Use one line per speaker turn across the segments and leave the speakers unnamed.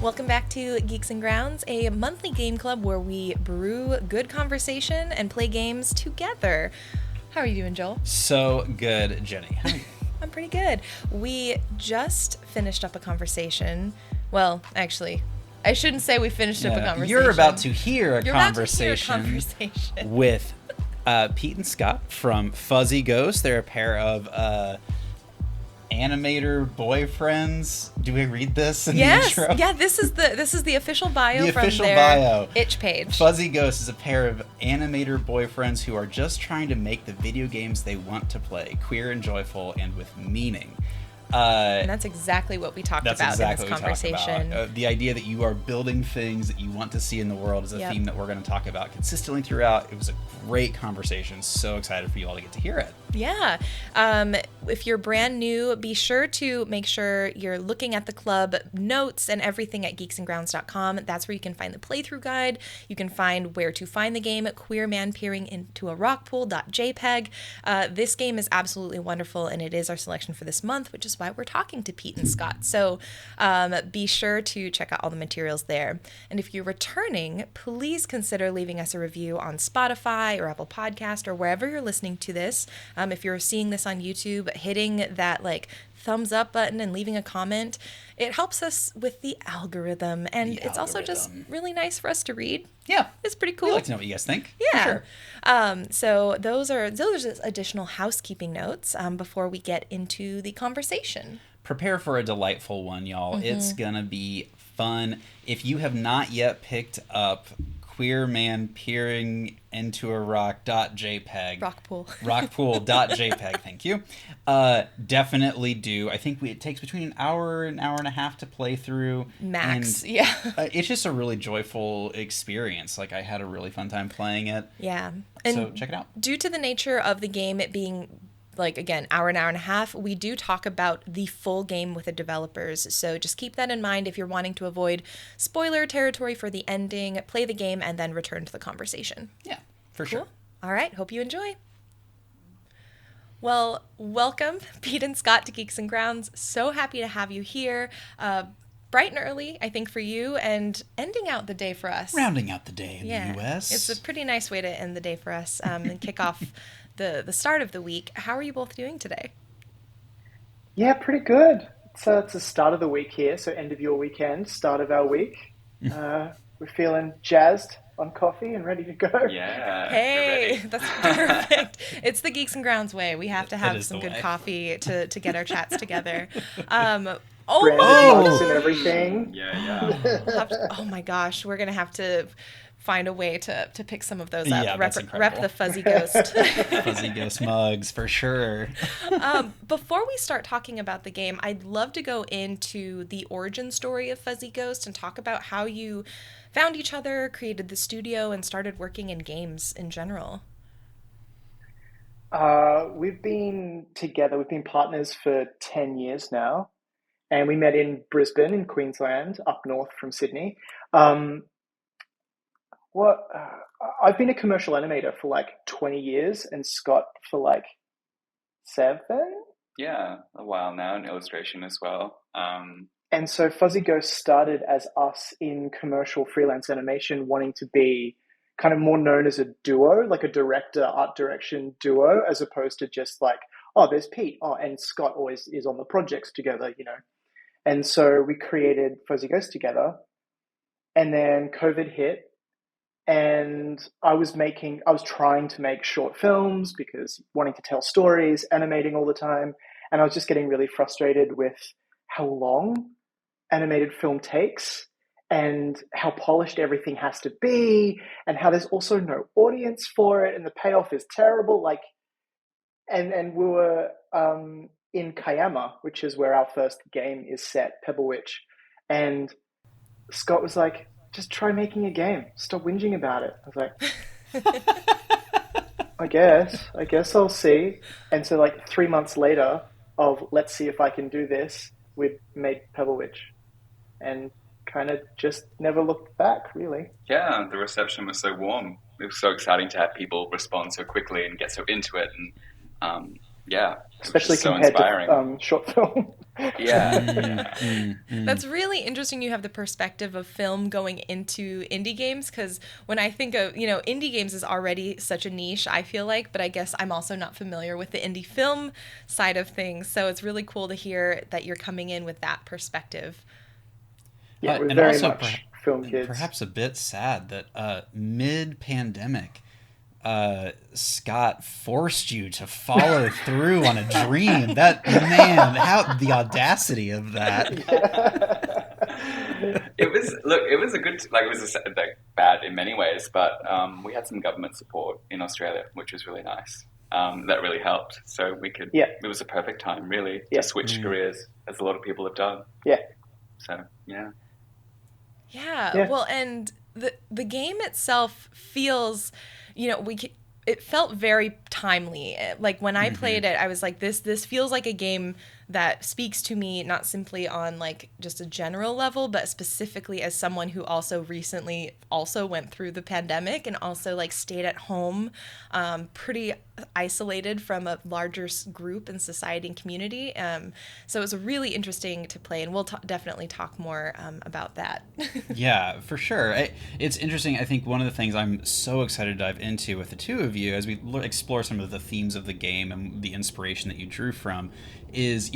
Welcome back to Geeks and Grounds, a monthly game club where we brew good conversation and play games together. How are you doing, Joel?
So good, Jenny. How are you?
I'm pretty good. We just finished up a conversation. Well, actually, I shouldn't say we finished up a conversation.
You're about to hear a conversation with Pete and Scott from Fuzzy Ghost. They're a pair of animator boyfriends. Do we read this in the intro?
Yeah, this is the official bio from their itch page.
Fuzzy Ghost is a pair of animator boyfriends who are just trying to make the video games they want to play queer and joyful and with meaning.
And that's exactly what we talked about in this conversation.
The idea that you are building things that you want to see in the world is a theme that we're going to talk about consistently throughout. It was a great conversation. So excited for you all to get to hear it.
Yeah. If you're brand new, be sure to make sure you're looking at the club notes and everything at geeksandgrounds.com. That's where you can find the playthrough guide. You can find where to find the game, Queer Man Peering into a Rock Pool.jpg. This game is absolutely wonderful, and it is our selection for this month, which is why we're talking to Pete and Scott. So be sure to check out all the materials there. And if you're returning, please consider leaving us a review on Spotify or Apple Podcast or wherever you're listening to this. If you're seeing this on YouTube, hitting that thumbs up button and leaving a comment, it helps us with the algorithm. And it's also just really nice for us to read.
Yeah.
It's pretty cool.
We'd like to know what you guys think.
Yeah.
For sure.
So those are just additional housekeeping notes before we get into the conversation.
Prepare for a delightful one, y'all. Mm-hmm. It's going to be fun. If you have not yet picked up Queer Man Peering into a Rock.jpg. Rockpool.jpg, thank you. Definitely do. I think it takes between an hour and a half to play through.
Max,
and,
yeah.
It's just a really joyful experience. I had a really fun time playing it.
Yeah.
So check it out.
Due to the nature of the game, it being again, hour and a half, we do talk about the full game with the developers. So just keep that in mind if you're wanting to avoid spoiler territory for the ending, play the game, and then return to the conversation.
Yeah, for sure.
All right, hope you enjoy. Well, welcome, Pete and Scott, to Geeks and Grounds. So happy to have you here. Bright and early, I think, for you, and ending out the day for us.
Rounding out the day in the U.S.
It's a pretty nice way to end the day for us and kick off the start of the week. How are you both doing today?
Yeah, pretty good. It's the start of the week here, so end of your weekend, start of our week. We're feeling jazzed on coffee and ready to go.
Yeah.
Hey, that's perfect. It's the Geeks and Grounds way. We have to have some good coffee to get our chats together.
Bread and everything.
Yeah.
Oh my gosh, we're gonna have to find a way to pick some of those up.
Yeah,
Rep the Fuzzy Ghost.
Fuzzy Ghost mugs, for sure.
Before we start talking about the game, I'd love to go into the origin story of Fuzzy Ghost and talk about how you found each other, created the studio, and started working in games in general.
We've been together, we've been partners for 10 years now, and we met in Brisbane in Queensland, up north from Sydney. I've been a commercial animator for 20 years and Scott for 7.
Yeah, a while now, in illustration as well.
And so Fuzzy Ghost started as us in commercial freelance animation, wanting to be kind of more known as a duo, like a director, art direction duo, as opposed to just there's Pete. Oh, and Scott always is on the projects together, And so we created Fuzzy Ghost together. And then COVID hit. And I was trying to make short films because wanting to tell stories, animating all the time. And I was just getting really frustrated with how long animated film takes and how polished everything has to be and how there's also no audience for it and the payoff is terrible. And we were in Kiama, which is where our first game is set, Pebble Witch. And Scott was like, just try making a game. Stop whinging about it. I was like, I guess I'll see. And so 3 months later of let's see if I can do this, we'd made Pebble Witch and kind of just never looked back, really.
Yeah, the reception was so warm. It was so exciting to have people respond so quickly and get so into it. And especially
compared
to
short film.
Yeah.
That's really interesting. You have the perspective of film going into indie games, because when I think of, indie games is already such a niche, I feel like, but I guess I'm also not familiar with the indie film side of things. So it's really cool to hear that you're coming in with that perspective.
Yeah, we're
And
very
also
much film kids.
perhaps a bit sad that mid-pandemic, Scott forced you to follow through on a dream. That, man, how the audacity of that.
It was a good, like, like, bad in many ways, but we had some government support in Australia, which was really nice. That really helped. So it was a perfect time, really, to switch careers, as a lot of people have done.
Yeah.
So, yeah.
Yeah. Well, and the game itself feels, it felt very timely. Like when I played it, I was like, this feels like a game that speaks to me, not simply on like just a general level, but specifically as someone who also recently also went through the pandemic and also like stayed at home, pretty isolated from a larger group and society and community. So it was really interesting to play, and we'll definitely talk more about that.
Yeah, for sure. It's interesting. I think one of the things I'm so excited to dive into with the two of you as we explore some of the themes of the game and the inspiration that you drew from is,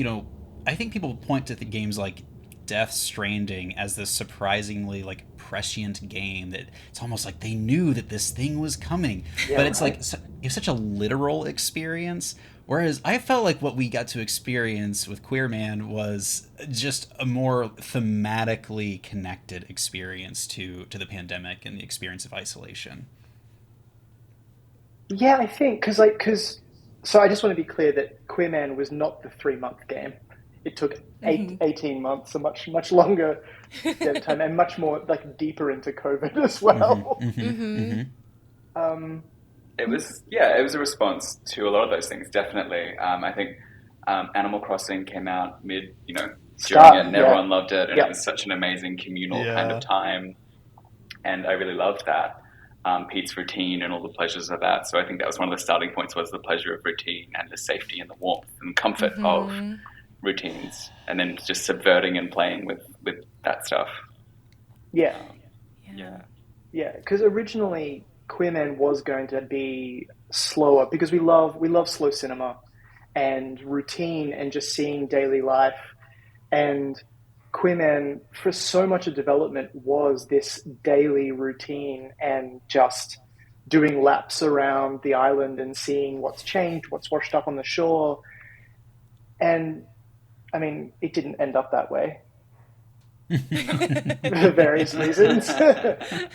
I think people point to the games like Death Stranding as this surprisingly like prescient game that it's almost like they knew that this thing was coming. But it's like it's such a literal experience. Whereas I felt like what we got to experience with Queer Man was just a more thematically connected experience to the pandemic and the experience of isolation.
Yeah, I think so I just want to be clear that Queer Man was not the 3-month game. It took 18 months, a much longer time, and much more like deeper into COVID as well.
It was a response to a lot of those things, definitely. I think Animal Crossing came out during it, and everyone loved it, and it was such an amazing communal kind of time, and I really loved that. Pete's routine and all the pleasures of that. So I think that was one of the starting points, was the pleasure of routine and the safety and the warmth and comfort of routines, and then just subverting and playing with that stuff.
Yeah, because originally Queer Man was going to be slower, because we love slow cinema and routine and just seeing daily life. And Queer Man, for so much of development, was this daily routine and just doing laps around the island and seeing what's changed, what's washed up on the shore. And I mean, it didn't end up that way for various reasons.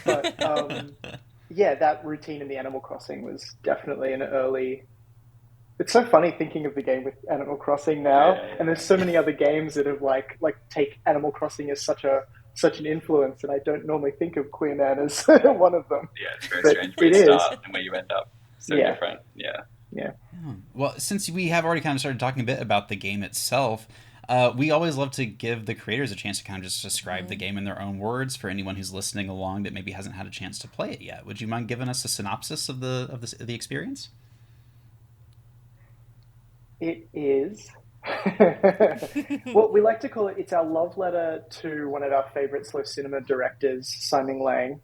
But that routine in the Animal Crossing was definitely an early. It's so funny thinking of the game with Animal Crossing now, and there's so many other games that have like take Animal Crossing as such an influence, and I don't normally think of Queer Man as one of them.
Yeah, it's very strange where you start and where you end up. So different. Yeah.
Well, since we have already kind of started talking a bit about the game itself, we always love to give the creators a chance to kind of just describe the game in their own words for anyone who's listening along that maybe hasn't had a chance to play it yet. Would you mind giving us a synopsis of the experience?
It is. Well, we like to call it, it's our love letter to one of our favorite slow cinema directors, Simon Lang,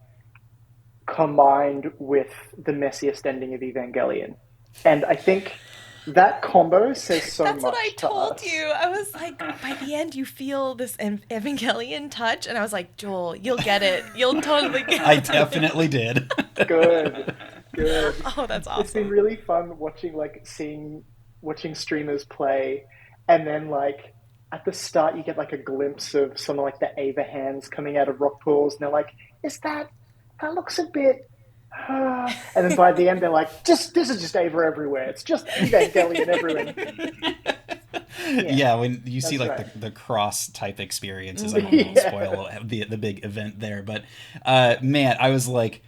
combined with the messiest ending of Evangelion. And I think that combo says so much.
That's what I told
us.
you. I was like, by the end, you feel this Evangelion touch, and I was like, Joel, you'll get it. You'll totally get it.
I definitely did.
Good.
Oh, that's awesome.
It's been really fun watching streamers play, and then like at the start you get like a glimpse of some of like the Ava hands coming out of rock pools, and they're like, that looks a bit and then by the end they're like, this is just Ava everywhere, it's just Evangelion everywhere.
When you see like the cross type experiences, I won't spoil the big event there, but man, I was like,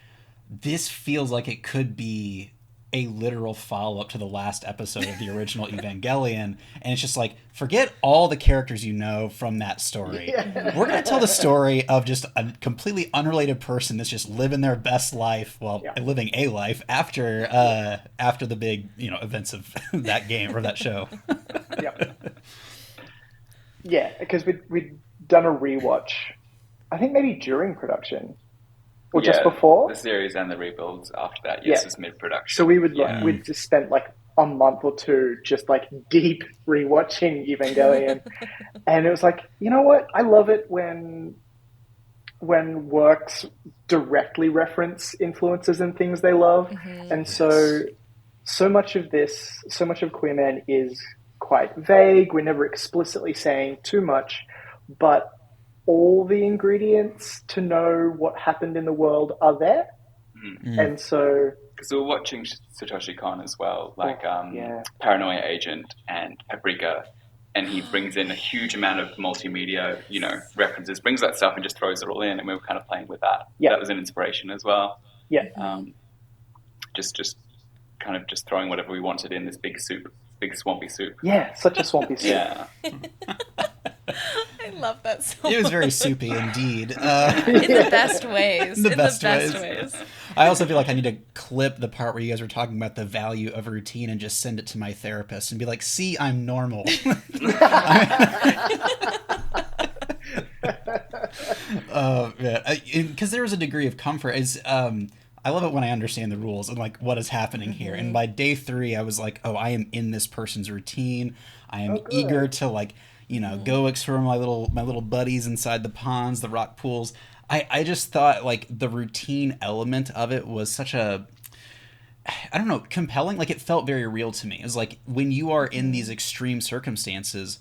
this feels like it could be a literal follow-up to the last episode of the original Evangelion, and it's just like, forget all the characters you know from that story. We're going to tell the story of just a completely unrelated person that's just living their best life, living a life after the big events of that game or that show.
Yeah, because we'd done a rewatch, I think maybe during production or just before.
The series and the rebuilds after that,
yes,
was mid-production.
So we'd just spent like a month or two just like deep rewatching Evangelion. And it was like, you know what? I love it when works directly reference influences and things they love. And so much of Queer Man is quite vague. We're never explicitly saying too much, but all the ingredients to know what happened in the world are there. And so...
Because we were watching Satoshi Kon as well, like Paranoia Agent and Paprika, and he brings in a huge amount of multimedia, references, brings that stuff and just throws it all in, and we were kind of playing with that. Yeah. That was an inspiration as well.
Yeah.
Just kind of just throwing whatever we wanted in this big swampy soup.
Yeah, such a swampy soup.
Yeah.
I love that so
much. It was very soupy indeed.
In the best ways.
In the best ways. I also feel like I need to clip the part where you guys were talking about the value of routine and just send it to my therapist and be like, see, I'm normal. Because there was a degree of comfort. I love it when I understand the rules and like what is happening here. And by day 3, I was like, oh, I am in this person's routine. I am eager to like, go explore my little buddies inside the ponds, the rock pools. I just thought like the routine element of it was such a, I don't know, compelling. Like it felt very real to me. It was like when you are in these extreme circumstances,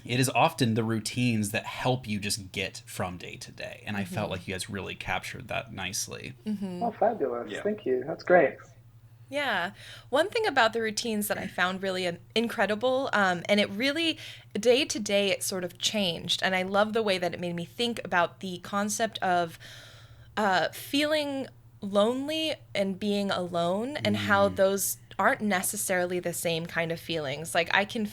it is often the routines that help you just get from day to day. And I felt like you guys really captured that nicely.
Oh, fabulous. Yeah. Thank you. That's great.
Yeah. One thing about the routines that I found really incredible, and it really, day to day, it sort of changed. And I love the way that it made me think about the concept of feeling lonely and being alone and how those aren't necessarily the same kind of feelings. Like I can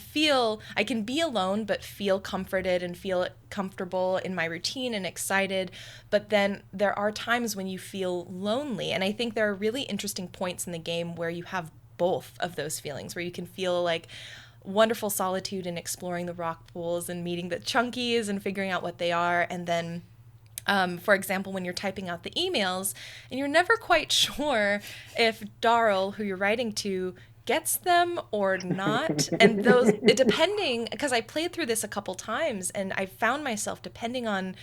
be alone, but feel comforted and feel comfortable in my routine and excited. But then there are times when you feel lonely. And I think there are really interesting points in the game where you have both of those feelings, where you can feel like wonderful solitude and exploring the rock pools and meeting the Chunkies and figuring out what they are. And then for example, when you're typing out the emails and you're never quite sure if Darl, who you're writing to, gets them or not. And those, depending, because I played through this a couple times and I found myself, depending on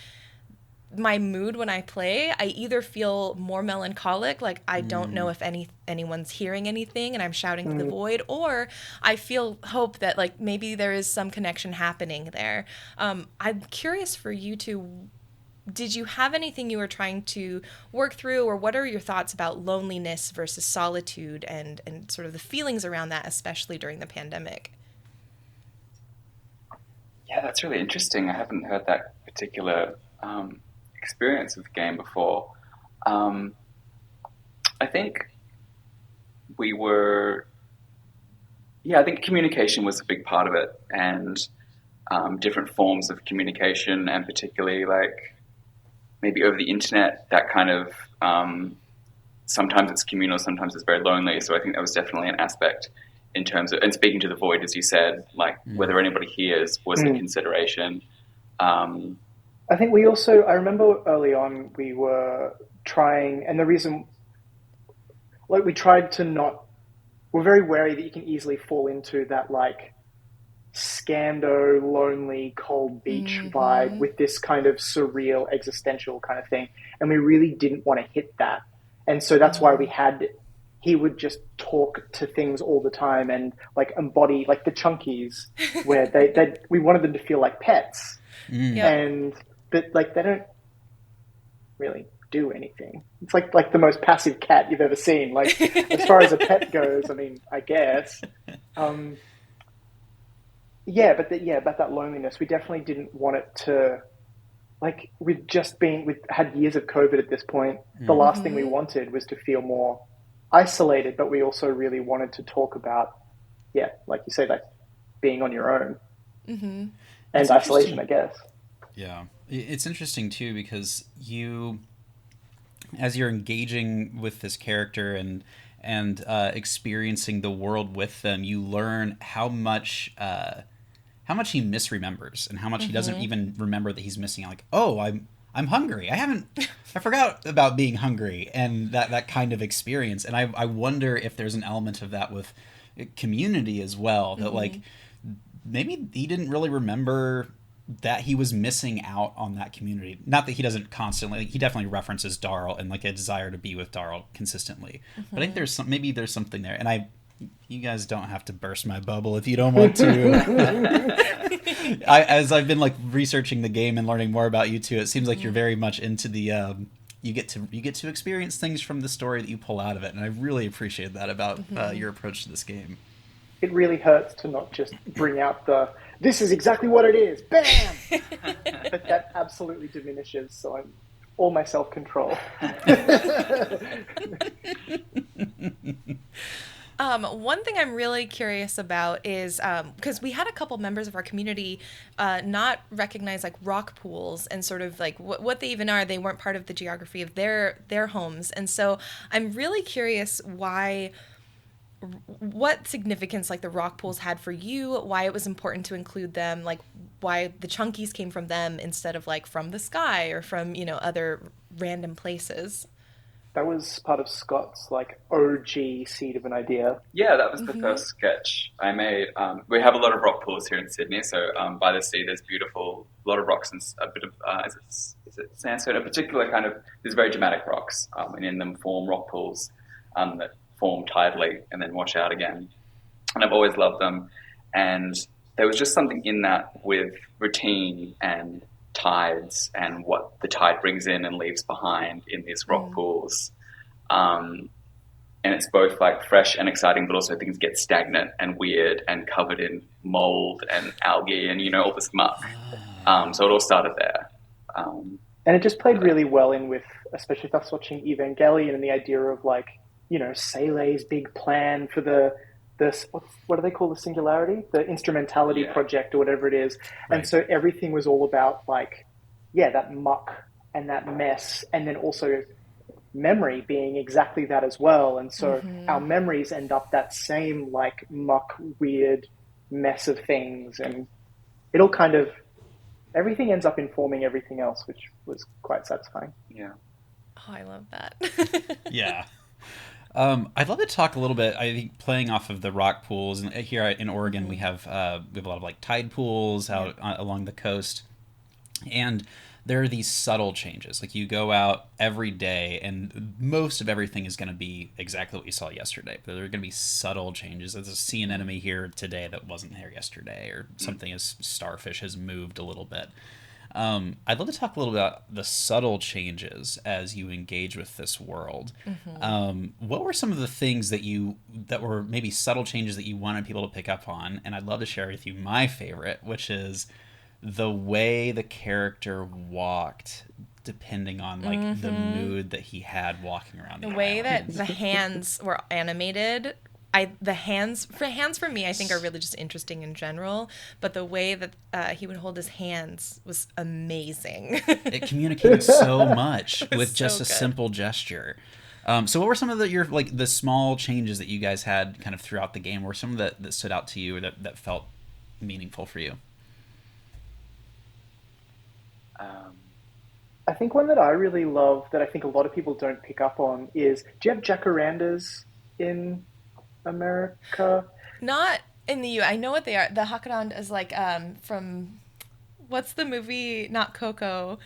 my mood when I play, I either feel more melancholic, like I don't know if anyone's hearing anything and I'm shouting to the void, or I feel hope that like maybe there is some connection happening there. I'm curious for you two, did you have anything you were trying to work through, or what are your thoughts about loneliness versus solitude and sort of the feelings around that, especially during the pandemic?
Yeah, that's really interesting. I haven't heard that particular experience of the game before. I think I think communication was a big part of it, and different forms of communication, and particularly like maybe over the internet, that kind of, sometimes it's communal, sometimes it's very lonely. So I think that was definitely an aspect in terms of, and speaking to the void, as you said, like whether anybody hears was a consideration.
I think we also, I remember early on we were trying, and the reason, like we tried to not, we're very wary that you can easily fall into that like Scando, lonely, cold beach vibe with this kind of surreal, existential kind of thing. And we really didn't want to hit that. And so that's why he would just talk to things all the time and like embody like the Chunkies, where we wanted them to feel like pets. And but like they don't really do anything. It's like the most passive cat you've ever seen. Like as far as a pet goes, I mean, I guess. About that loneliness, we definitely didn't want it to, like, we'd had years of COVID at this point. The last thing we wanted was to feel more isolated, but we also really wanted to talk about, like you say, like being on your own and isolation, I guess.
Yeah. It's interesting too, because as you're engaging with this character and experiencing the world with them, you learn how much how much he misremembers and how much he doesn't even remember that he's missing out. Like, oh, I'm hungry. I forgot about being hungry and that kind of experience. And I wonder if there's an element of that with community as well, that like maybe he didn't really remember that he was missing out on that community. Not that he doesn't constantly, he definitely references Darl and like a desire to be with Darl consistently. But I think there's something there. And you guys don't have to burst my bubble if you don't want to. As I've been like researching the game and learning more about you two, it seems like you're very much into the you get to experience things from the story that you pull out of it, and I really appreciate that about your approach to this game.
It really hurts to not just bring out this is exactly what it is, bam! But that absolutely diminishes, so I'm all my self-control.
One thing I'm really curious about is because we had a couple members of our community not recognize like rock pools and sort of like what they even are. They weren't part of the geography of their homes. And so I'm really curious what significance like the rock pools had for you, why it was important to include them, like why the Chunkies came from them instead of like from the sky or from, other random places.
That was part of Scott's like OG seed of an idea.
Yeah, that was the first sketch I made. We have a lot of rock pools here in Sydney, so by the sea there's a lot of rocks and a bit of is it sandstone? A particular kind of there's very dramatic rocks, and in them form rock pools that form tidally and then wash out again. And I've always loved them, and there was just something in that with routine and tides and what the tide brings in and leaves behind in these rock pools. And it's both like fresh and exciting, but also things get stagnant and weird and covered in mold and algae and, all this muck. So it all started there.
And it just played really well in with, especially with us watching Evangelion and the idea of like, Seilei's big plan for the what do they call the singularity? The instrumentality project or whatever it is. Right. And so everything was all about like, that muck and that mess. And then also memory being exactly that as well. And so our memories end up that same like muck, weird mess of things. And it'll kind of, everything ends up informing everything else, which was quite satisfying.
Yeah.
Oh, I love that.
Yeah. I'd love to talk a little bit, I think, playing off of the rock pools. And here in Oregon, we have a lot of like tide pools out along the coast. And there are these subtle changes. Like you go out every day and most of everything is going to be exactly what you saw yesterday. But there are going to be subtle changes. There's a sea anemone here today that wasn't there yesterday, or something as starfish has moved a little bit. I'd love to talk a little about the subtle changes as you engage with this world. What were some of the things that were maybe subtle changes that you wanted people to pick up on? And I'd love to share with you my favorite, which is the way the character walked, depending on like the mood that he had walking around the
way
island.
That the hands were animated. The hands for me, I think, are really just interesting in general. But the way that he would hold his hands was amazing.
It communicated so much with just a simple gesture. So what were some of the small changes that you guys had kind of throughout the game? What were some of that stood out to you or that felt meaningful for you?
I think one that I really love that I think a lot of people don't pick up on is, do you have jacarandas in America?
Not in the U. I know what they are. The Hakkadan is like from, what's the movie? Not Coco,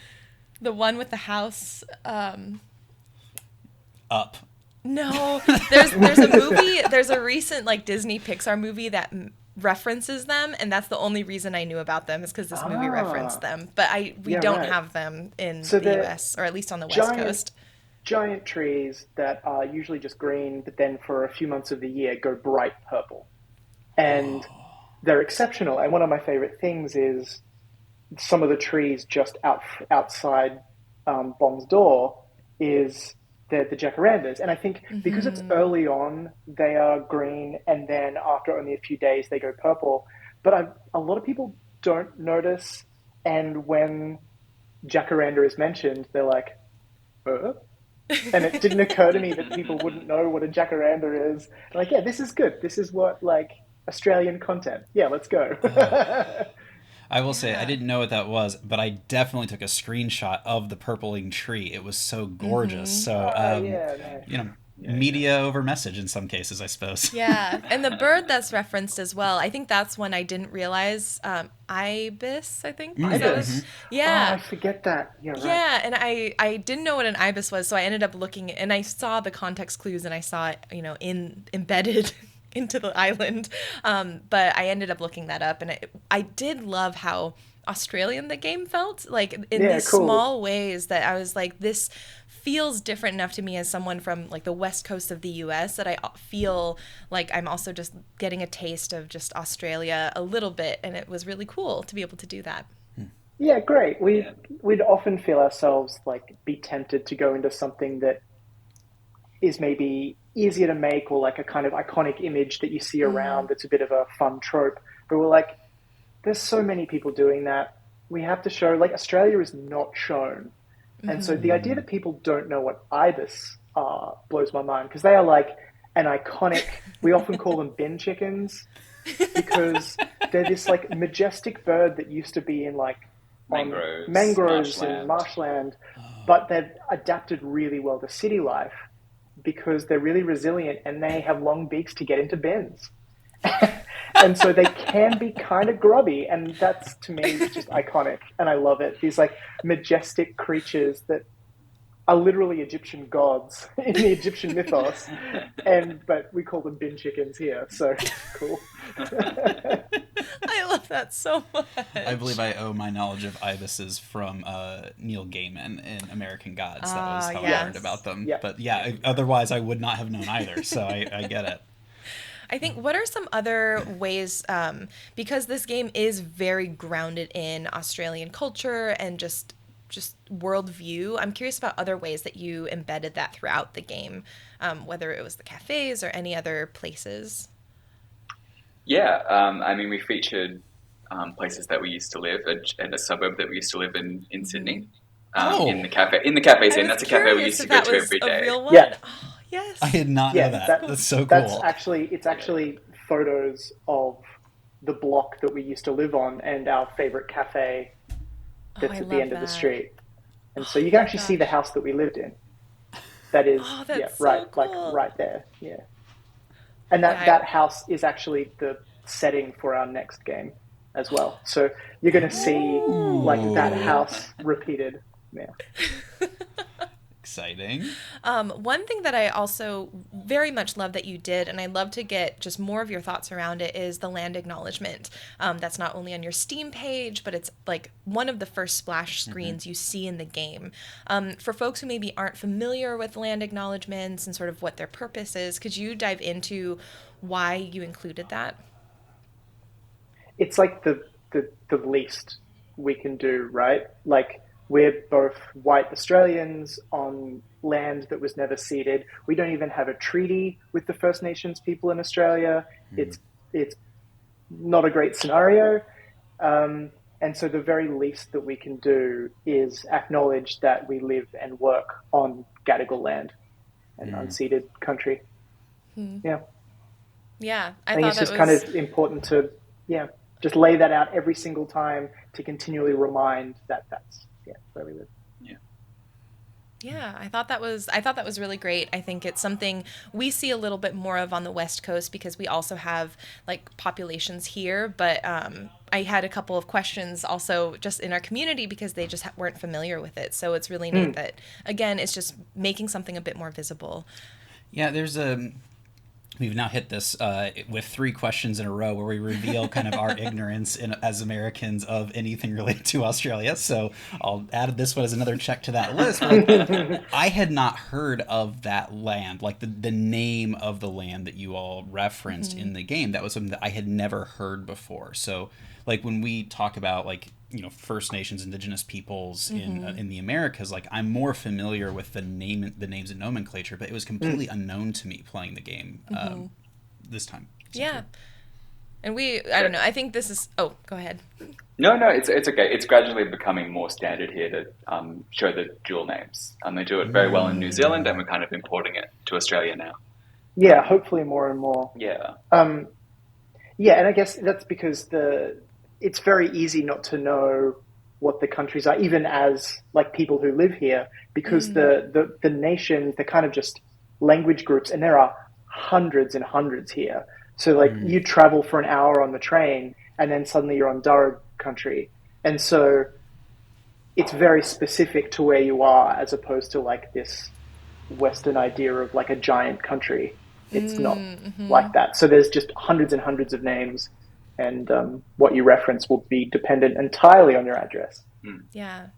the one with the house.
Up.
No, there's a movie. There's a recent like Disney Pixar movie that references them, and that's the only reason I knew about them is because this movie referenced them. But we don't have them in the US, or at least on the West Coast.
Giant trees that are usually just green, but then for a few months of the year go bright purple. And they're exceptional. And one of my favorite things is some of the trees just outside Bong's door is the jacarandas. And I think because it's early on, they are green, and then after only a few days, they go purple. But a lot of people don't notice, and when jacaranda is mentioned, they're like, and it didn't occur to me that people wouldn't know what a jacaranda is. Like, yeah, this is good. This is what, like, Australian content. Yeah, let's go.
I will say, I didn't know what that was, but I definitely took a screenshot of the purpling tree. It was so gorgeous. So, media over message in some cases, I suppose.
Yeah, and the bird that's referenced as well. I think that's one I didn't realize. Ibis, I think.
Ibis.
Yeah.
Oh, I forget that. Yeah, right.
Yeah, and I didn't know what an ibis was, so I ended up looking, and I saw the context clues, and I saw it, embedded into the island. But I ended up looking that up, and I did love how Australian the game felt, like in these small ways that I was like, this feels different enough to me as someone from like the west coast of the US that I feel like I'm also just getting a taste of just Australia a little bit, and it was really cool to be able to do that.
Yeah, great. We'd often feel ourselves like be tempted to go into something that is maybe easier to make, or like a kind of iconic image that you see around that's a bit of a fun trope. But we're like, there's so many people doing that. We have to show, like, Australia is not shown. And so the idea that people don't know what ibis are blows my mind, because they are like an iconic, we often call them bin chickens, because they're this like majestic bird that used to be in like mangroves and marshland, but they've adapted really well to city life because they're really resilient and they have long beaks to get into bins. And so they can be kind of grubby, and that's, to me, just iconic, and I love it. These like majestic creatures that are literally Egyptian gods in the Egyptian mythos, but we call them bin chickens here, so cool.
I love that so much.
I believe I owe my knowledge of ibises from Neil Gaiman in American Gods. That was how I learned about them. Yep. But yeah, otherwise I would not have known either, so I get it.
I think, what are some other ways, because this game is very grounded in Australian culture and just worldview, I'm curious about other ways that you embedded that throughout the game, whether it was the cafes or any other places.
Yeah, I mean, we featured places that we used to live, and a suburb that we used to live in Sydney, in the cafe scene. That's a cafe we used to go to every day.
Real one? Yeah. Oh, yes.
I did not know that. That's so cool.
It's actually photos of the block that we used to live on and our favorite cafe that's at the end of the street. And so you can actually see the house that we lived in. That is, right, cool. Like right there. Yeah. And that house is actually the setting for our next game as well. So you're going to see like that house repeated. Yeah.
Exciting.
One thing that I also very much love that you did, and I'd love to get just more of your thoughts around it, is the land acknowledgement. That's not only on your Steam page, but it's like one of the first splash screens you see in the game. For folks who maybe aren't familiar with land acknowledgements and sort of what their purpose is, could you dive into why you included that?
It's like the least we can do, right? Like, we're both white Australians on land that was never ceded. We don't even have a treaty with the First Nations people in Australia. It's not a great scenario. And so the very least that we can do is acknowledge that we live and work on Gadigal land and unceded country. Yeah.
Yeah.
I think it's just kind of important to, just lay that out every single time to continually remind that that's where we live.
Yeah, I thought that was really great. I think it's something we see a little bit more of on the West Coast because we also have like populations here. But I had a couple of questions also just in our community because they just weren't familiar with it. So it's really neat that, again, it's just making something a bit more visible.
Yeah, we've now hit this with 3 questions in a row where we reveal kind of our ignorance as Americans of anything related to Australia. So I'll add this one as another check to that list. I had not heard of that land, like the name of the land that you all referenced in the game. That was something that I had never heard before. So like when we talk about like, First Nations, Indigenous peoples in the Americas, like I'm more familiar with the names and nomenclature, but it was completely unknown to me playing the game this time.
Yeah. And I don't know, I think this is, go ahead.
No, it's okay. It's gradually becoming more standard here to show the dual names. They do it very well in New Zealand, and we're kind of importing it to Australia now.
Yeah, hopefully more and more.
Yeah.
Yeah, and I guess that's because it's very easy not to know what the countries are, even as like people who live here, because the nations, they're kind of just language groups, and there are hundreds and hundreds here. So like you travel for an hour on the train, and then suddenly you're on Durrow country, and so it's very specific to where you are, as opposed to like this Western idea of like a giant country. It's not like that. So there's just hundreds and hundreds of names, and what you reference will be dependent entirely on your address.
Yeah.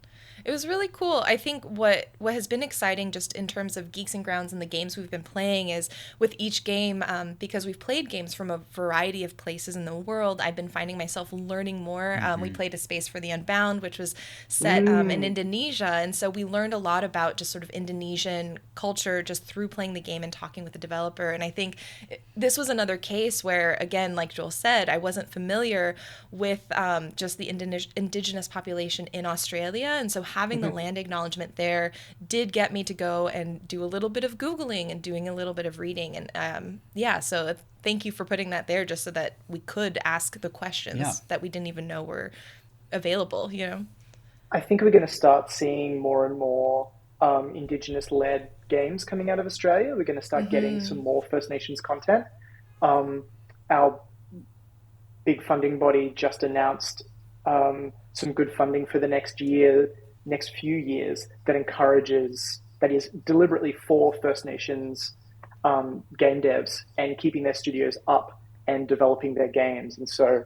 It was really cool. I think what has been exciting just in terms of Geeks and Grounds and the games we've been playing is with each game, because we've played games from a variety of places in the world, I've been finding myself learning more. We played A Space for the Unbound, which was set in Indonesia. And so we learned a lot about just sort of Indonesian culture just through playing the game and talking with the developer. And I think this was another case where, again, like Joel said, I wasn't familiar with just the indigenous population in Australia. And so having the land acknowledgement there did get me to go and do a little bit of Googling and doing a little bit of reading. And so thank you for putting that there just so that we could ask the questions that we didn't even know were available,
I think we're going to start seeing more and more Indigenous-led games coming out of Australia. We're going to start getting some more First Nations content. Our big funding body just announced some good funding for the next few years that is deliberately for First Nations game devs and keeping their studios up and developing their games. And so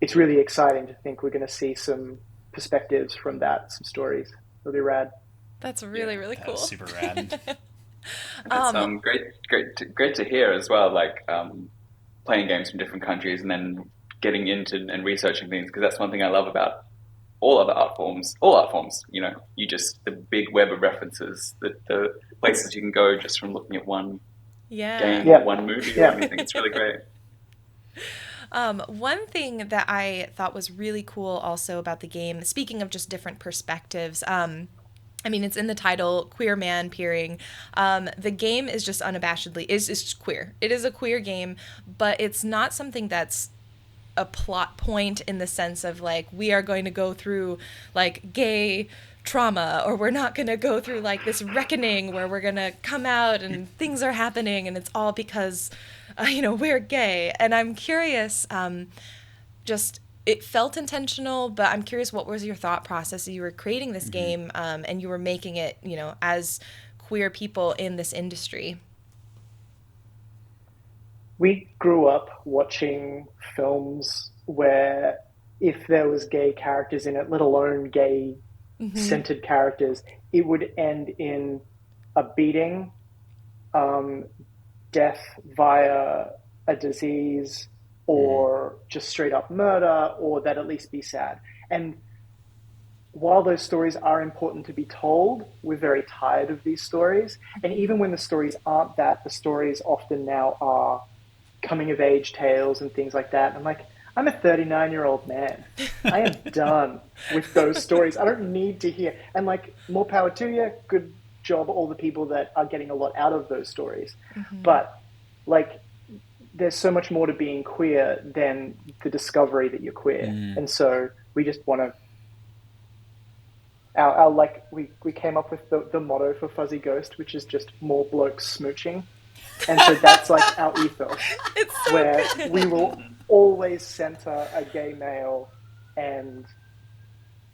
it's really exciting to think we're going to see some perspectives from that, some stories. It'll be rad.
That's really, really cool.
That's super rad.
It's great to hear as well, like playing games from different countries and then getting into and researching things, because that's one thing I love about all art forms, the big web of references, the places you can go just from looking at one game, one movie or anything. It's really great.
One thing that I thought was really cool also about the game, speaking of just different perspectives, it's in the title, Queer Man Peering. The game is just unabashedly, is queer. It is a queer game, but it's not something that's a plot point in the sense of like, we are going to go through like gay trauma, or we're not going to go through like this reckoning where we're going to come out and things are happening and it's all because, we're gay. And I'm curious, it felt intentional, but I'm curious, what was your thought process as you were creating this game and you were making it, as queer people in this industry?
We grew up watching films where if there was gay characters in it, let alone gay-centered characters, it would end in a beating, death via a disease, or just straight up murder, or that at least be sad. And while those stories are important to be told, we're very tired of these stories. And even when the stories aren't that, the stories often now are coming of age tales and things like that. I'm like, I'm a 39-year-old man. I am done with those stories. I don't need to hear. And like, more power to you. Good job, all the people that are getting a lot out of those stories. But like, there's so much more to being queer than the discovery that you're queer. And so we just want to, we came up with the motto for Fuzzy Ghost, which is just more blokes smooching. And so that's like our ethos, where we will always center a gay male and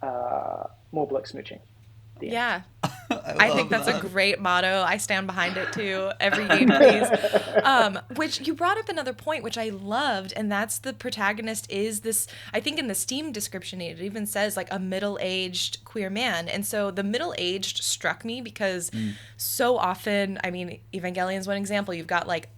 more bloke smooching.
Yeah. I think that's a great motto. I stand behind it too. Every game, please. Which you brought up another point, which I loved, and that's the protagonist is this, I think in the Steam description, it even says like a middle-aged queer man. And so the middle-aged struck me because so often, Evangelion's one example, you've got like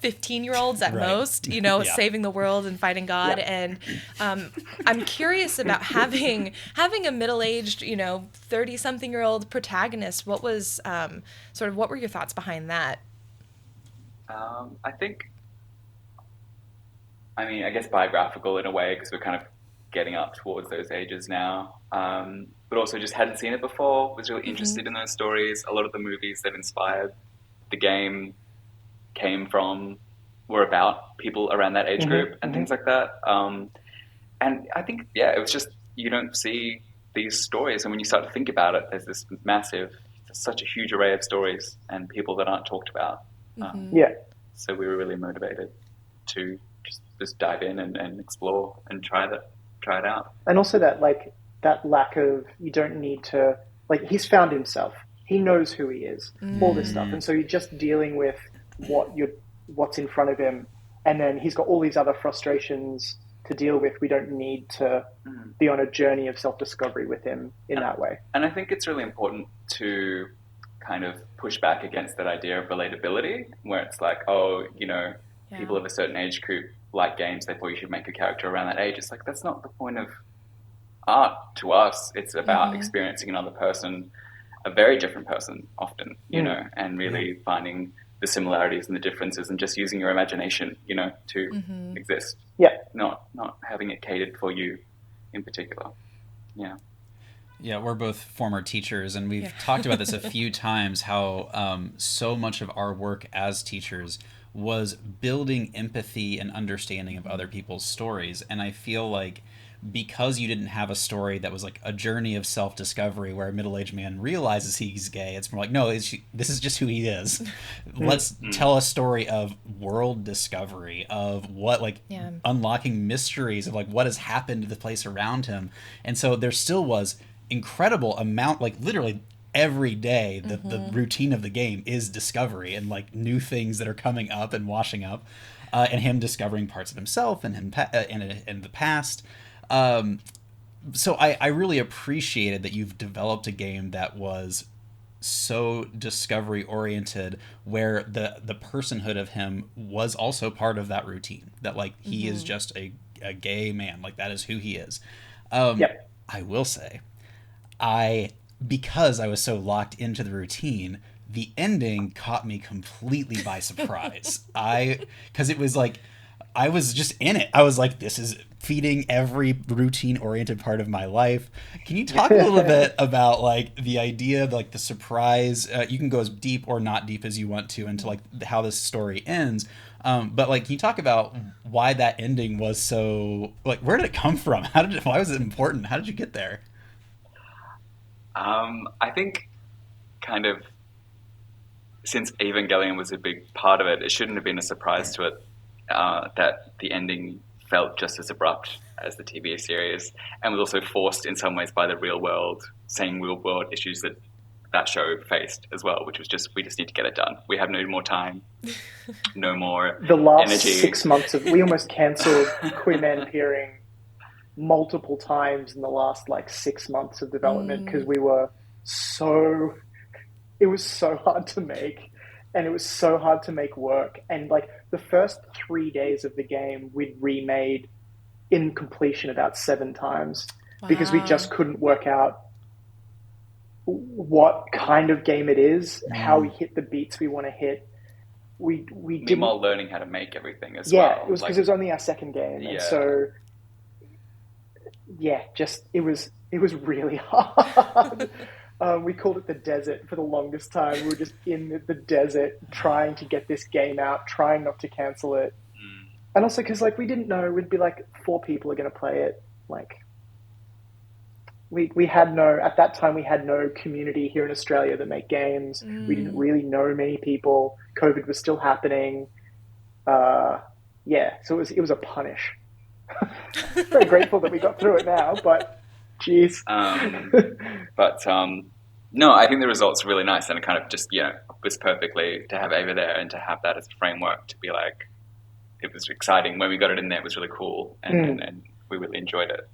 15-year-olds at most, saving the world and fighting God. And I'm curious about having a middle-aged, 30-something-year-old protagonist. What was what were your thoughts behind that?
I think, I guess biographical in a way, because we're kind of getting up towards those ages now. But also just hadn't seen it before, was really interested in those stories. A lot of the movies that inspired the game came from were about people around that age group and things like that. And I think, it was just, you don't see these stories. And when you start to think about it, there's such a huge array of stories and people that aren't talked about. So we were really motivated to just dive in and explore and try it out. And
also that lack of, you don't need to, he's found himself. He knows who he is, all this stuff. And so you're just dealing with what's in front of him. And then he's got all these other frustrations to deal with. We don't need to be on a journey of self-discovery with him in that way.
And I think it's really important to kind of push back against that idea of relatability, where it's like, people of a certain age group like games, therefore you should make a character around that age. It's like, that's not the point of art to us. It's about experiencing another person, a very different person often, and really finding the similarities and the differences and just using your imagination, to exist. Not having it catered for you in particular.
Yeah, we're both former teachers, and we've talked about this a few times, how so much of our work as teachers was building empathy and understanding of other people's stories. And I feel like because you didn't have a story that was like a journey of self-discovery where a middle-aged man realizes he's gay, it's more like, no, this is just who he is. Let's tell a story of world discovery, of what, unlocking mysteries of what has happened to the place around him. And so there still was incredible amount, literally every day, the routine of the game is discovery and new things that are coming up and washing up, and him discovering parts of himself and him in the past. So I really appreciated that you've developed a game that was so discovery oriented, where the personhood of him was also part of that routine, that he is just a gay man, that is who he is. I will say, because I was so locked into the routine, the ending caught me completely by surprise. Because it was I was just in it. I was like, this is feeding every routine-oriented part of my life. Can you talk a little bit about the idea of the surprise? You can go as deep or not deep as you want to into how this story ends. But can you talk about why that ending was so where did it come from? Why was it important? How did you get there?
I think kind of since Evangelion was a big part of it, it shouldn't have been a surprise to it that the ending felt just as abrupt as the TV series, and was also forced in some ways by the real world issues that show faced as well, which was we just need to get it done. We have no more time, no more
the last
energy.
6 months we almost cancelled Queer Man Peering multiple times in the last 6 months of development, because it was so hard to make, and it was so hard to make work. And the first 3 days of the game we'd remade in completion about 7 times. Wow. Because we just couldn't work out what kind of game it is, how we hit the beats we want to hit. We did
while learning how to make everything as well.
Yeah, it was because it was only our second game, and so it was really hard. We called it the desert for the longest time. We were just in the desert trying to get this game out, trying not to cancel it. And also because we didn't know, we'd be 4 people are going to play it. We had at that time we had no community here in Australia that make games. We didn't really know many people. COVID was still happening. So it was a punish. Very grateful that we got through it now, but jeez.
No, I think the result's really nice, and it kind of just was perfectly to have Ava there and to have that as a framework to be it was exciting when we got it in there. It was really cool, and we really enjoyed it.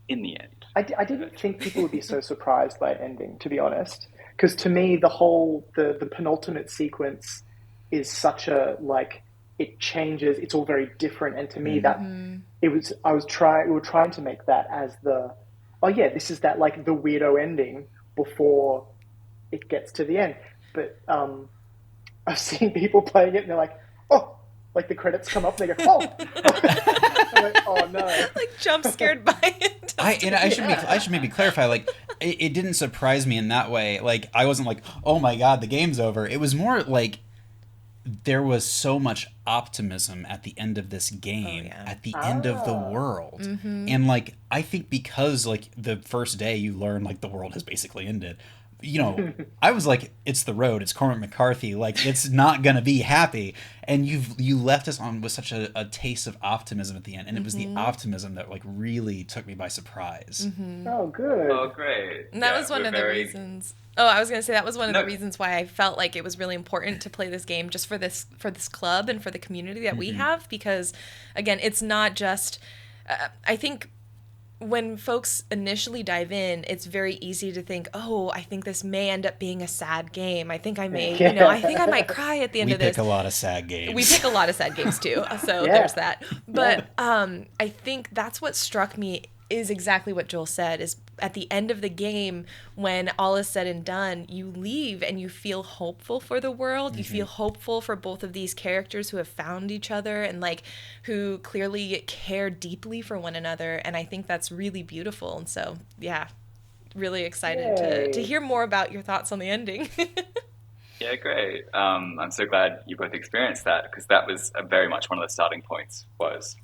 In the end,
I didn't think people would be so surprised by it ending, to be honest, because to me the penultimate sequence is such a it changes. It's all very different, and to me that we were trying to make that as this is that the weirdo ending before it gets to the end. But I've seen people playing it and they're like, oh, the credits come up and they go, oh. I'm like, oh no.
Jump scared by it.
I should maybe clarify, it didn't surprise me in that way. I wasn't oh my God, the game's over. It was more there was so much optimism at the end of this game, at the end of the world.
Mm-hmm.
And like, I think because like the first day you learn like the world has basically ended, you know, I was like, it's the road, it's Cormac McCarthy, like it's not gonna be happy. And you left us on with such a taste of optimism at the end, and it was the optimism that like really took me by surprise.
Mm-hmm.
Oh, good.
Oh, great.
And that was one of the reasons. Oh, I was going to say that was one of the reasons why I felt like it was really important to play this game just for this club and for the community that we have, because again, it's not just I think when folks initially dive in, it's very easy to think, oh, I think this may end up being a sad game. I think I may, I think I might cry at the end of this.
We pick a lot of sad games.
We pick a lot of sad games too. So there's that. But I think that's what struck me is exactly what Joel said, is at the end of the game, when all is said and done, you leave and you feel hopeful for the world. You feel hopeful for both of these characters who have found each other and like who clearly care deeply for one another. And I think that's really beautiful. And so, yeah, really excited to hear more about your thoughts on the ending.
Yeah, great. I'm so glad you both experienced that, because that was very much one of the starting points was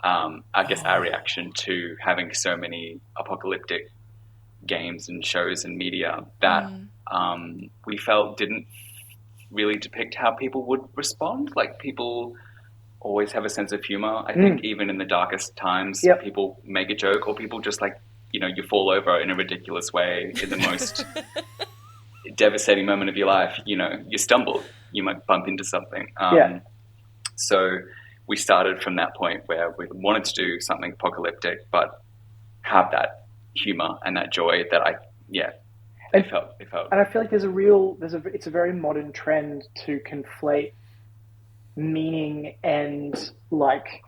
I guess our reaction to having so many apocalyptic games and shows and media that we felt didn't really depict how people would respond. Like, people always have a sense of humor. I think even in the darkest times, people make a joke, or people just like, you fall over in a ridiculous way in the most devastating moment of your life. You stumble, you might bump into something. So we started from that point where we wanted to do something apocalyptic, but have that humor and that joy that it felt.
And I feel like it's a very modern trend to conflate meaning and like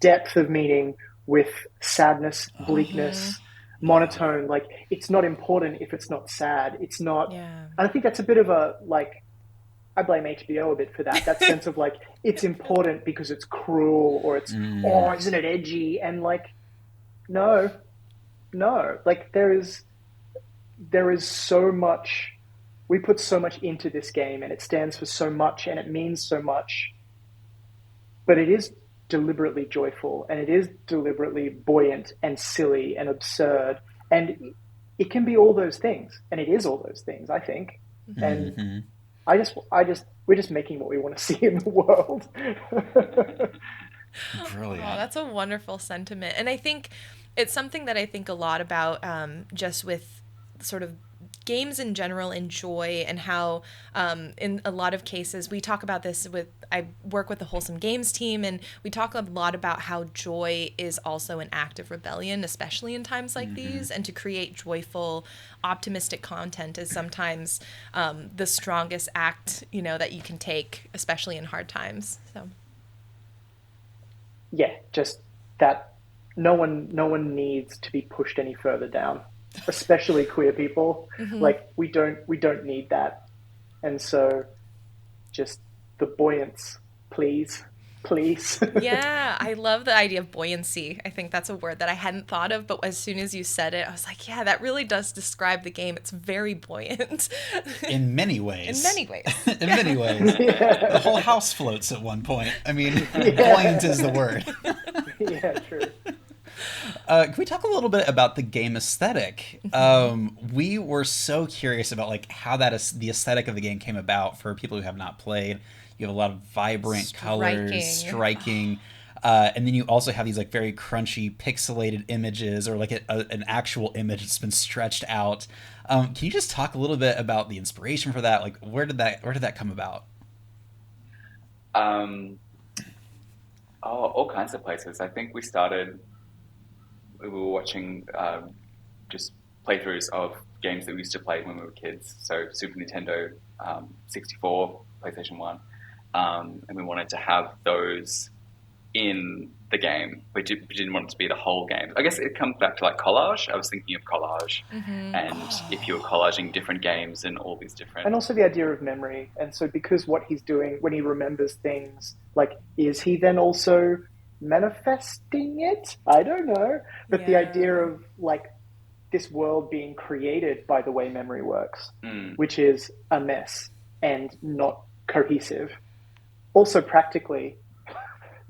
depth of meaning with sadness, bleakness, monotone. Like, it's not important if it's not sad. It's not. And I think that's a bit of a like. I blame HBO a bit for that. That sense of like, it's important because it's cruel, or it's, isn't it edgy? And like, no. Like, there is so much, we put so much into this game, and it stands for so much, and it means so much, but it is deliberately joyful, and it is deliberately buoyant and silly and absurd. And it can be all those things. And it is all those things, I think. And we're just making what we want to see in the world.
Brilliant.
Oh, that's a wonderful sentiment. And I think it's something that I think a lot about just with sort of games in general and joy, and how in a lot of cases we talk about this I work with the Wholesome Games team, and we talk a lot about how joy is also an act of rebellion, especially in times like these, and to create joyful, optimistic content is sometimes the strongest act that you can take, especially in hard times. So
just that no one needs to be pushed any further down, especially queer people. Like, we don't need that. And so just the buoyance, please.
Yeah, I love the idea of buoyancy. I think that's a word that I hadn't thought of, but as soon as you said it, I was like, yeah, that really does describe the game. It's very buoyant.
In many ways.
In many ways.
The whole house floats at one point. I mean, buoyant is the word.
Yeah, true.
Can we talk a little bit about the game aesthetic? We were so curious about like how the aesthetic of the game came about for people who have not played. You have a lot of vibrant colors, striking. And then you also have these like very crunchy pixelated images, or like an actual image that's been stretched out. Can you just talk a little bit about the inspiration for that? Like, where did that come about?
All kinds of places. I think we were watching just playthroughs of games that we used to play when we were kids. So Super Nintendo, 64, PlayStation 1. And we wanted to have those in the game. We didn't want it to be the whole game. I guess it comes back to like collage. I was thinking of collage, and if you were collaging different games and all these different...
And also the idea of memory. And so because what he's doing when he remembers things, like, is he then also manifesting it? I don't know. But the idea of like this world being created by the way memory works, which is a mess and not cohesive. also practically,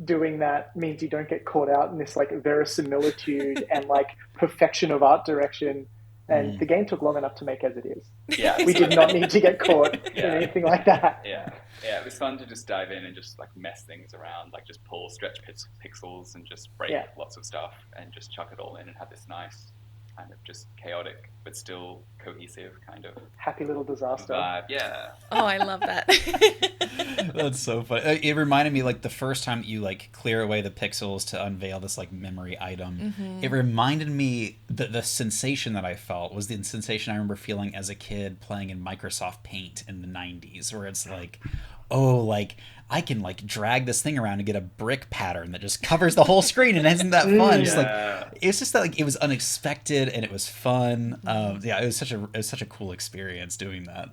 doing that means you don't get caught out in this like verisimilitude and like perfection of art direction. And the game took long enough to make as it is.
Yeah,
we did not need to get caught in anything like that.
Yeah, it was fun to just dive in and just like mess things around, like just pull stretch pixels and just break lots of stuff and just chuck it all in and have this nice kind of just chaotic but still cohesive kind of
happy little disaster
vibe. Yeah.
Oh, I love that.
That's so funny. It reminded me like the first time you like clear away the pixels to unveil this like memory item. It reminded me the sensation that I felt was the sensation I remember feeling as a kid playing in Microsoft Paint in the 90s, where it's like, oh, like I can like drag this thing around and get a brick pattern that just covers the whole screen, and isn't that fun? Just like it's just that like it was unexpected and it was fun. It was such a cool experience doing that.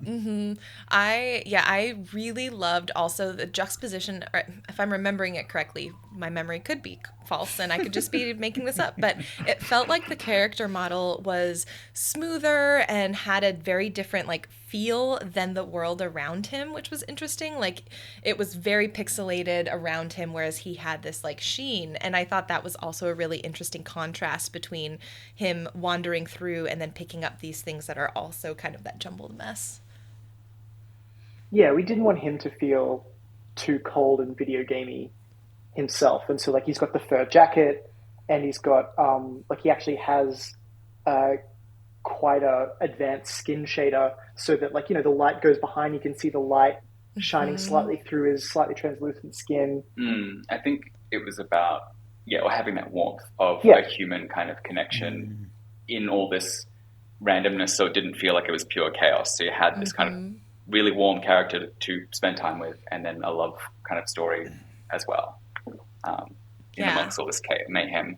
I really loved also the juxtaposition. If I'm remembering it correctly, my memory could be false and I could just be making this up, but it felt like the character model was smoother and had a very different like feel than the world around him, which was interesting. Like it was very pixelated around him, whereas he had this like sheen. And I thought that was also a really interesting contrast between him wandering through and then picking up these things that are also kind of that jumbled mess.
Yeah, we didn't want him to feel too cold and video gamey himself. And so like he's got the fur jacket and he's got like he actually has quite a advanced skin shader so that like, you know, the light goes behind, you can see the light shining slightly through his slightly translucent skin.
I think it was about or having that warmth of a human kind of connection in all this randomness, so it didn't feel like it was pure chaos. So you had this kind of really warm character to spend time with, and then a love kind of story as well, in amongst all this mayhem.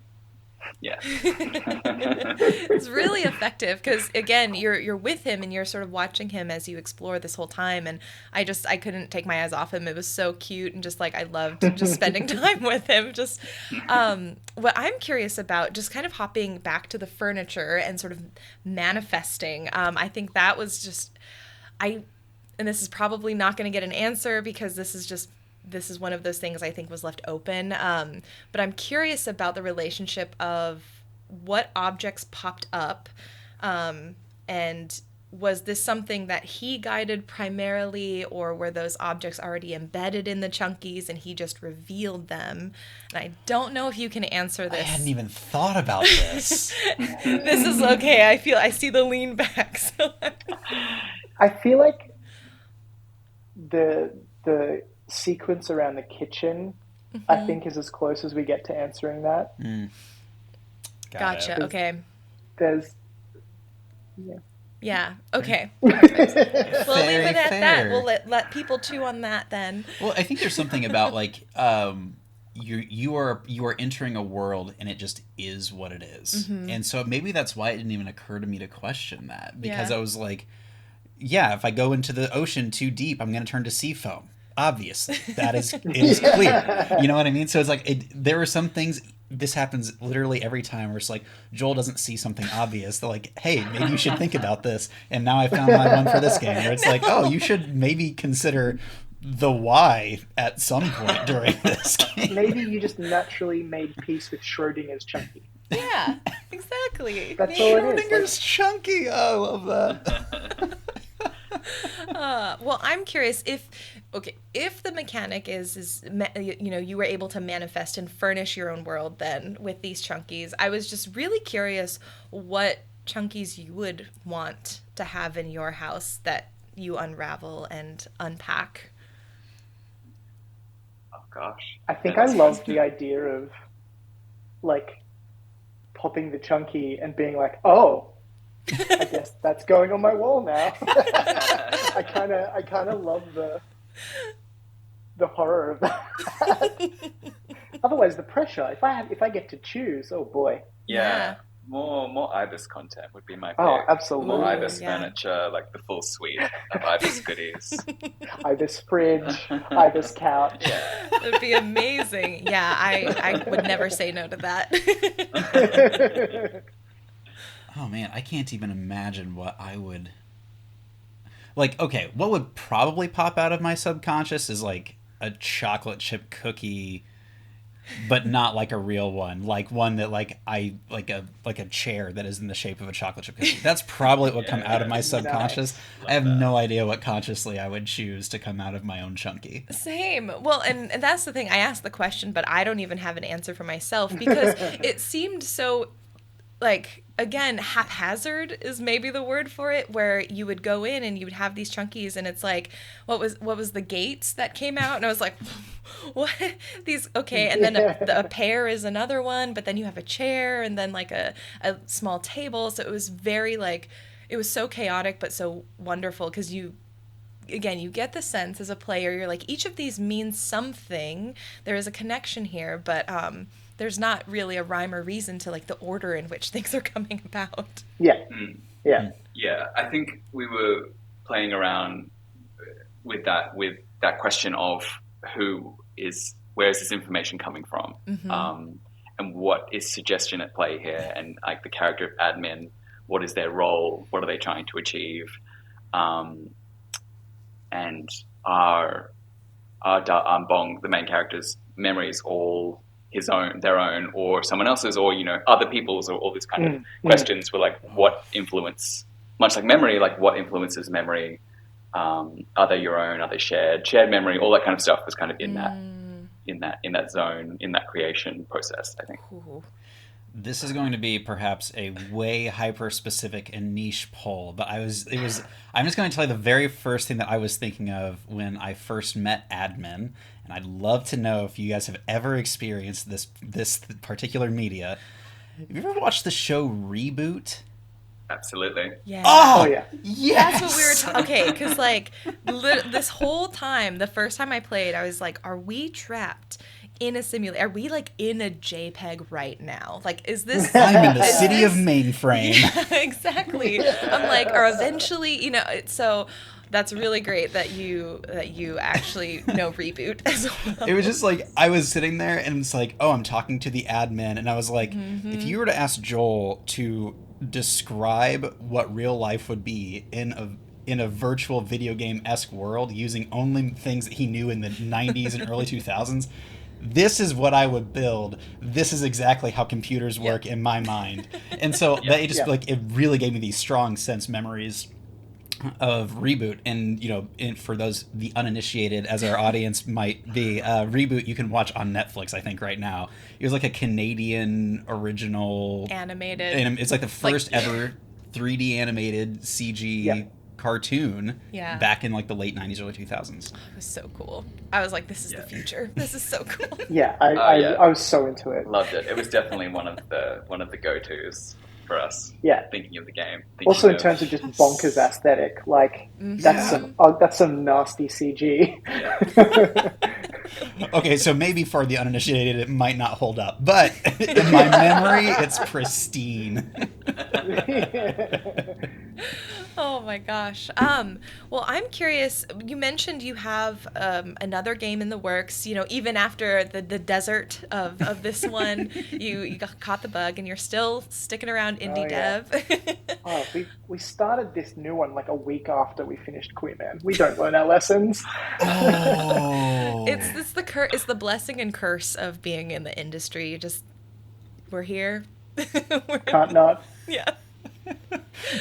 Yeah.
It's really effective because again you're with him and you're sort of watching him as you explore this whole time, and I couldn't take my eyes off him. It was so cute and just like I loved just spending time with him. Just what I'm curious about, just kind of hopping back to the furniture and sort of manifesting, I think that was just and this is probably not going to get an answer because this is one of those things I think was left open. But I'm curious about the relationship of what objects popped up. And was this something that he guided primarily, or were those objects already embedded in the Chunkies and he just revealed them? And I don't know if you can answer this.
I hadn't even thought about this.
This is okay. I see the lean back. So
I feel like the sequence around the kitchen, I think, is as close as we get to answering that.
Gotcha. Okay.
There's
okay. We'll leave it at that. We'll let people chew on that then.
Well, I think there's something about like you are entering a world and it just is what it is. And so maybe that's why it didn't even occur to me to question that, because I was like, if I go into the ocean too deep, I'm going to turn to sea foam. Obviously, it is clear. You know what I mean? So it's like there are some things. This happens literally every time where it's like Joel doesn't see something obvious. They're like, "Hey, maybe you should think about this." And now I found my one for this game where it's like, "Oh, you should maybe consider the why at some point during this game."
Maybe you just naturally made peace with Schrodinger's Chunky.
Yeah, exactly.
That's all it is.
Schrodinger's Chunky. Oh, I love that.
Well, I'm curious if the mechanic is you were able to manifest and furnish your own world then with these Chunkies. I was just really curious what Chunkies you would want to have in your house that you unravel and unpack.
Oh gosh.
I think I loved the idea of like popping the Chunky and being like, oh, I guess that's going on my wall now. I kind of love the horror of that. Otherwise, the pressure. If I get to choose, oh boy.
Yeah. More Ibis content would be my pick.
Oh, absolutely.
More Ibis furniture, like the full suite of Ibis goodies.
Ibis fridge, Ibis couch.
Yeah.
It would be amazing. Yeah, I would never say no to that.
Oh man, I can't even imagine what I would... Like, okay, what would probably pop out of my subconscious is like a chocolate chip cookie, but not like a real one, like one that like a chair that is in the shape of a chocolate chip cookie. That's probably what come out of my subconscious. Nice. I have no idea what consciously I would choose to come out of my own chunky.
Same. Well, and that's the thing. I asked the question, but I don't even have an answer for myself because it seemed so, like, again, haphazard is maybe the word for it, where you would go in and you would have these chunkies and it's like, what was the gates that came out? And I was like, what? These, okay. And then a pear is another one, but then you have a chair and then like a small table. So it was very like, it was so chaotic, but so wonderful because you get the sense as a player, you're like, each of these means something. There is a connection here, but there's not really a rhyme or reason to like the order in which things are coming about.
Yeah.
Yeah. I think we were playing around with that question of where is this information coming from? Mm-hmm. And what is suggestion at play here? And like the character of admin, what is their role? What are they trying to achieve? And our Bong, the main character's memories, all their own, or someone else's, or other people's, or all these kind of questions were like, what influence? Much like memory, like what influences memory? Are they your own? Are they shared memory? All that kind of stuff was kind of in that zone, in that creation process, I think.
Ooh.
This is going to be perhaps a way hyper-specific and niche poll, but I'm just going to tell you the very first thing that I was thinking of when I first met admin, and I'd love to know if you guys have ever experienced this particular media. Have you ever watched the show Reboot?
Absolutely.
Yeah.
Oh yeah.
Yes.
That's what we were okay, because like this whole time, the first time I played, I was like, are we trapped in a simulator? Are we like in a JPEG right now? Like, is this?
I'm in the city of mainframe.
Yeah, exactly. I'm like, or eventually, so that's really great that you actually know Reboot as well.
It was just like, I was sitting there and it's like, oh, I'm talking to the admin, and I was like, if you were to ask Joel to describe what real life would be in a virtual video game-esque world using only things that he knew in the 90s and early 2000s, this is what I would build. This is exactly how computers work in my mind. And so it really gave me these strong sense memories of Reboot. And for those the uninitiated, as our audience might be, Reboot you can watch on Netflix, I think, right now. It was like a Canadian original
animated.
And it's like the first ever 3D animated CG cartoon back in like the late 90s, early 2000s.
Oh, it was so cool. I was like, this is the future. This is so cool.
I was so into it.
Loved it. It was definitely one of the go-tos for us.
Yeah.
Thinking of the game.
Also in terms of just bonkers aesthetic, like that's some nasty CG.
Yeah.
Okay, so maybe for the uninitiated it might not hold up, but in my memory it's pristine.
Oh my gosh. Well, I'm curious. You mentioned you have another game in the works. Even after the desert of this one, you caught the bug, and you're still sticking around indie dev.
We started this new one like a week after we finished Queer Man. We don't learn our lessons.
Oh.
It's the blessing and curse of being in the industry. We're here.
Can't not.
Yeah.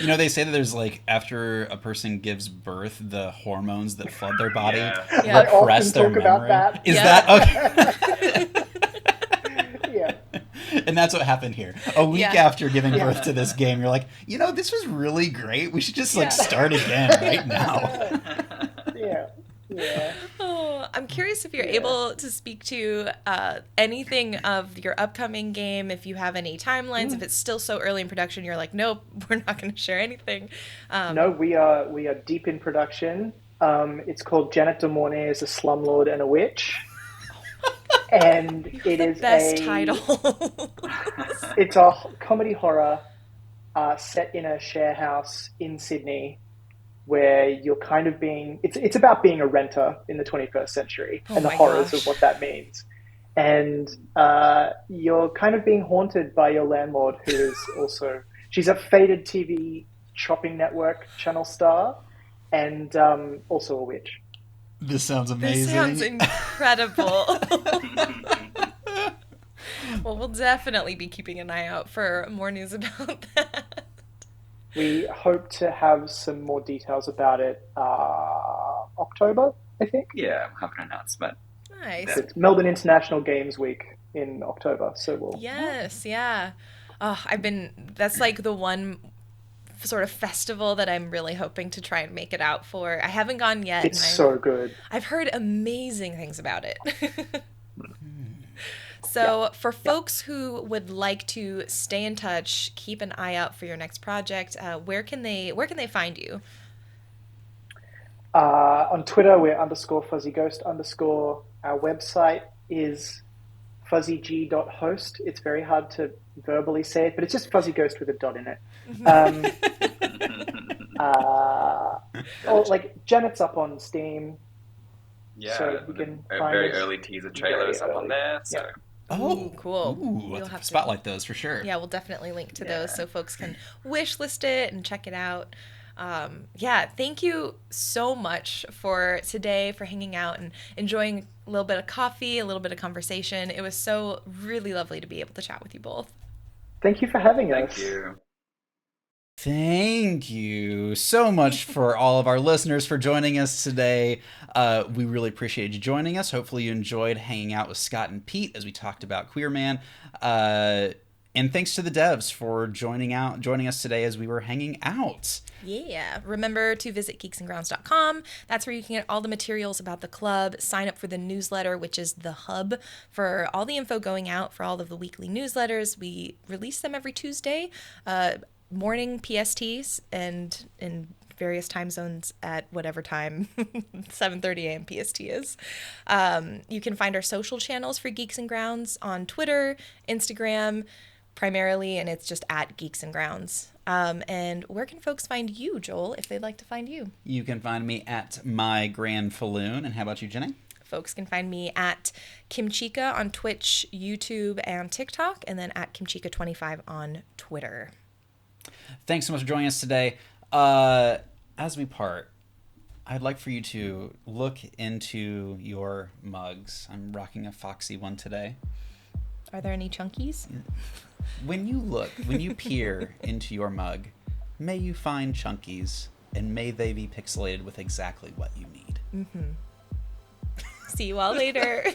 They say that there's like, after a person gives birth, the hormones that flood their body repress their memory.
About that.
Is that okay?
Yeah.
And that's what happened here. A week after giving birth to this game, you're like, this was really great. We should just start again right now.
Yeah.
Oh, I'm curious if you're able to speak to anything of your upcoming game, if you have any timelines, if it's still so early in production, you're like, nope, we're not going to share anything.
No, we are deep in production. It's called Janet Demornay as a Slumlord and a Witch. And it is
best title.
It's a comedy horror set in a share house in Sydney, where you're kind of it's about being a renter in the 21st century and the horrors of what that means. And you're kind of being haunted by your landlord, who is she's a fated TV shopping network channel star, and also a witch.
This sounds amazing.
This sounds incredible. Well, we'll definitely be keeping an eye out for more news about that.
We hope to have some more details about it October, I think.
Yeah, have an announcement.
Nice.
It's Melbourne International Games Week in October, so we'll...
Yes, yeah. Oh, that's like the one sort of festival that I'm really hoping to try and make it out for. I haven't gone yet.
It's so good.
I've heard amazing things about it. So for folks who would like to stay in touch, keep an eye out for your next project, where can they find you?
On Twitter, we're _fuzzyghost_. Our website is fuzzyg.host. It's very hard to verbally say it, but it's just Fuzzy Ghost with a dot in it. Like Janet's up on Steam.
Yeah,
so you can find
very early teaser trailers up on there. So.
Yeah.
Oh, cool.
We'll have to spotlight those for sure.
Yeah, we'll definitely link to those so folks can wish list it and check it out. Thank you so much for today, for hanging out and enjoying a little bit of coffee, a little bit of conversation. It was so really lovely to be able to chat with you both.
Thank you for having us.
Thank you.
Thank you so much for all of our listeners for joining us today. We really appreciate you joining us. Hopefully you enjoyed hanging out with Scott and Pete as we talked about Queer Man. And thanks to the devs for joining us today as we were hanging out.
Yeah. Remember to visit geeksandgrounds.com. That's where you can get all the materials about the club. Sign up for the newsletter, which is the hub for all the info going out for all of the weekly newsletters. We release them every Tuesday, morning PSTs, and in various time zones at whatever time 7:30 a.m. PST is. You can find our social channels for Geeks and Grounds on Twitter, Instagram, primarily, and it's just at Geeks and Grounds. And where can folks find you, Joel, if they'd like to find you?
You can find me at My Grand Falloon. And how about you, Jenny?
Folks can find me at Kimchica on Twitch, YouTube, and TikTok, and then at Kimchica25 on Twitter.
Thanks so much for joining us today. As we part, I'd like for you to look into your mugs. I'm rocking a Foxy one today.
Are there any Chunkies?
When you peer into your mug, may you find Chunkies, and may they be pixelated with exactly what you need.
See you all later.